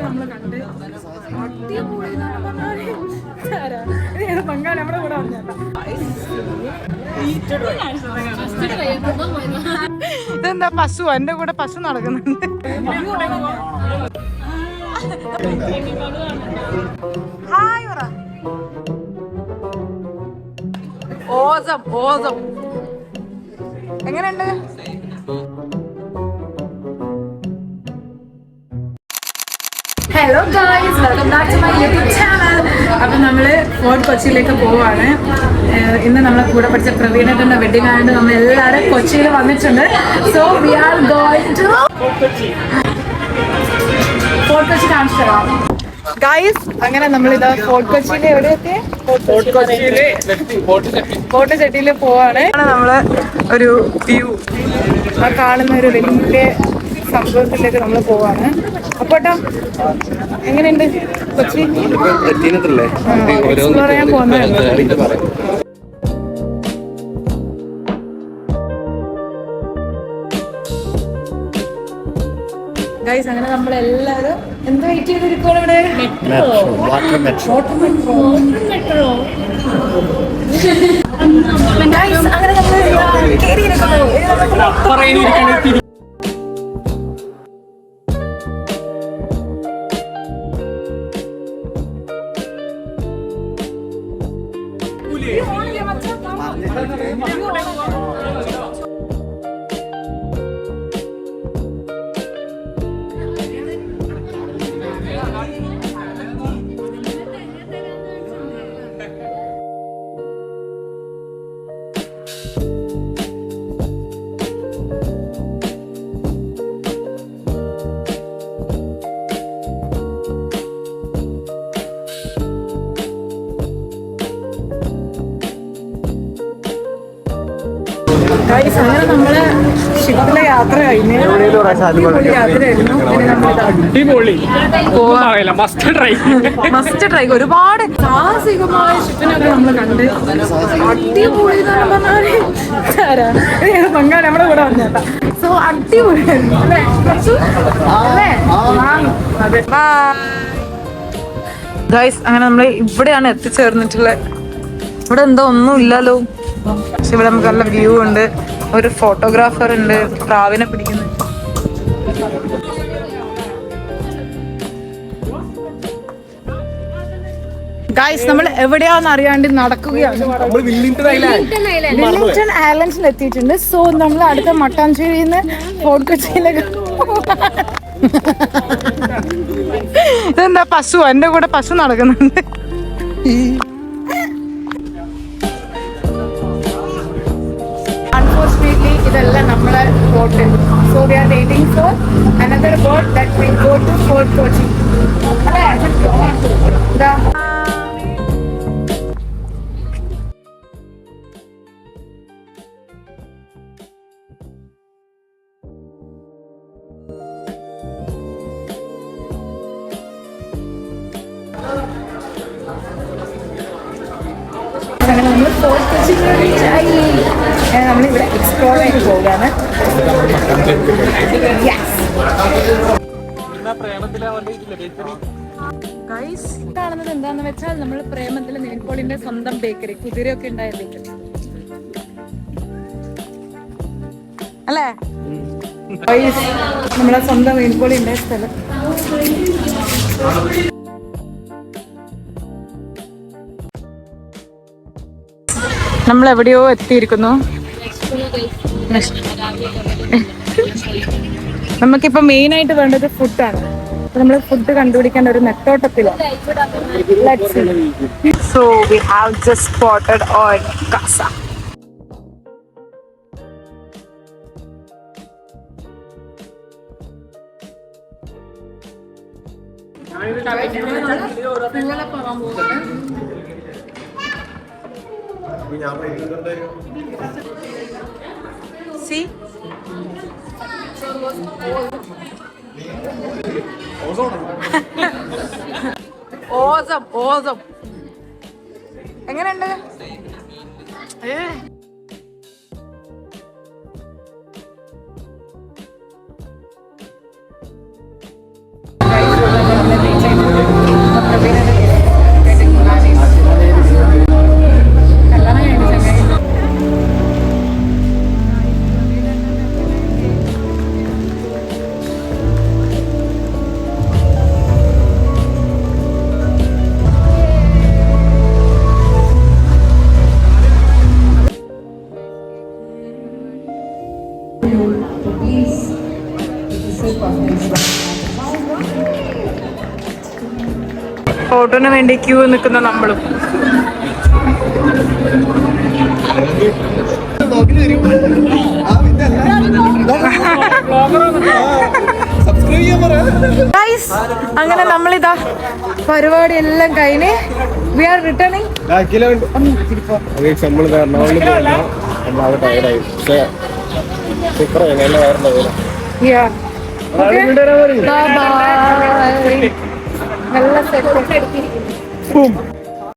നമ്മള് കണ്ട് പങ്കാളി നമ്മുടെ കൂടെ വന്നേട്ടാ. ഇതെന്താ പശു? എന്റെ കൂടെ പശു നടക്കുന്നുണ്ട്. ഹായ് പറ. ഓസം ഓസം എങ്ങനെയുണ്ട്? Hello guys, welcome back to my YouTube channel. അപ്പം നമ്മൾ ഫോർട്ട് കൊച്ചിയിലേക്ക് പോവാണ്. ഇന്ന് നമ്മളെ കൂടെ പഠിച്ച പ്രവീണേട്ടൻ്റെ വെഡിങ് ആയതുകൊണ്ട് നമ്മൾ എല്ലാവരും കൊച്ചിയിൽ വന്നിട്ടുണ്ട്. So we are going to Fort Kochi കാണിച്ചു തരാം ഗായ്സ്. അങ്ങനെ നമ്മളിത് ഫോർട്ട് കൊച്ചിയിൽ എവിടെയൊക്കെ ഫോർട്ട് ചെട്ടിയിൽ പോവാണ്. നമ്മള് ഒരു വ്യൂ കാണുന്ന ഒരു വലിയ സംഭവത്തിലേക്ക് നമ്മൾ പോവാണ്. അപ്പോട്ടോ എങ്ങനെയുണ്ട് കൊച്ചി? എക്സ്പ്ലോർ ചെയ്യാൻ പോകുന്നത്. ഗൈസ്, അങ്ങനെ നമ്മളെല്ലാവരും എന്ത് വെയിറ്റ് ചെയ്തിരിക്കുവാണ് ഇവിടെ? അങ്ങനെ നമ്മൾ കയറിയിരിക്കുന്നു. അങ്ങനെ നമ്മള് ഷിപ്പിലെ യാത്ര കഴിഞ്ഞ് യാത്രയായിരുന്നു. Must try. ഒരുപാട് സാഹസികമായ ഷിപ്പിനൊക്കെ നമ്മൾ കണ്ട് അടിപൊളി പങ്കാളി നമ്മുടെ കൂടെ വന്നേട്ടാ. സോ അടിപൊളി ഗൈസ്. അങ്ങനെ നമ്മൾ ഇവിടെയാണ് എത്തിച്ചേർന്നിട്ടുള്ളത്. ഇവിടെ എന്തോ ഒന്നും ഇല്ലല്ലോ, പക്ഷെ ഇവിടെ നമുക്ക് നല്ല വ്യൂ ഉണ്ട്. ഒരു ഫോട്ടോഗ്രാഫർ ഉണ്ട് പ്രാവിനെ പിടിക്കുന്നത്. ഗൈസ്, നമ്മൾ എവിടെയാന്ന് അറിയാണ്ട് നടക്കുകയാണ്. വില്ലിംഗ്ടൺ ഐലൻഡ്സിൽ എത്തിയിട്ടുണ്ട്. സോ നമ്മൾ അടുത്ത മട്ടാഞ്ചേരിയിൽ നിന്ന് ഫോർട്ട് കൊച്ചിയിലേക്ക്. ഇതെന്താ പശു? എന്റെ കൂടെ പശു നടക്കുന്നുണ്ട്. Unfortunately, ഇതെല്ലാം നമ്മളെ boat. So we are waiting for another boat that will go to Fort Kochi. നമ്മൾ ഫോർട്ട് കൊച്ചി നമ്മളിവിടെ എക്സ്പ്ലോർ ചെയ്ത് പോവുകയാണ്. കാണുന്നത് എന്താണെന്ന് വെച്ചാൽ നമ്മൾ പ്രേമത്തിലെ നിവിൻപോളിന്റെ സ്വന്തം ബേക്കറി, കുതിരയൊക്കെ ഉണ്ടായ ബേക്കറി അല്ലേ? നമ്മളെ സ്വന്തം നിവിൻപോളി ഉണ്ടായ സ്ഥലം. നമ്മൾ എവിടെയോ എത്തിയിരിക്കുന്നു. നമുക്കിപ്പോ മെയിൻ ആയിട്ട് വേണ്ടത് ഫുഡാണ്. നമ്മൾ ഫുഡ് കണ്ടുപിടിക്കേണ്ട ഒരു നെട്ടോട്ടത്തിലാണ്. So we have just spotted on കാസ. See? Awesome, awesome. എങ്ങനെയുണ്ട്? ഫോട്ടോന് വേണ്ടി ക്യൂ നിൽക്കുന്ന നമ്മളും. അങ്ങനെ നമ്മളിതാ പരിപാടി എല്ലാം കഴിഞ്ഞ് വി ആർ റിട്ടേണിംഗ്. നല്ല സെറ്റ്.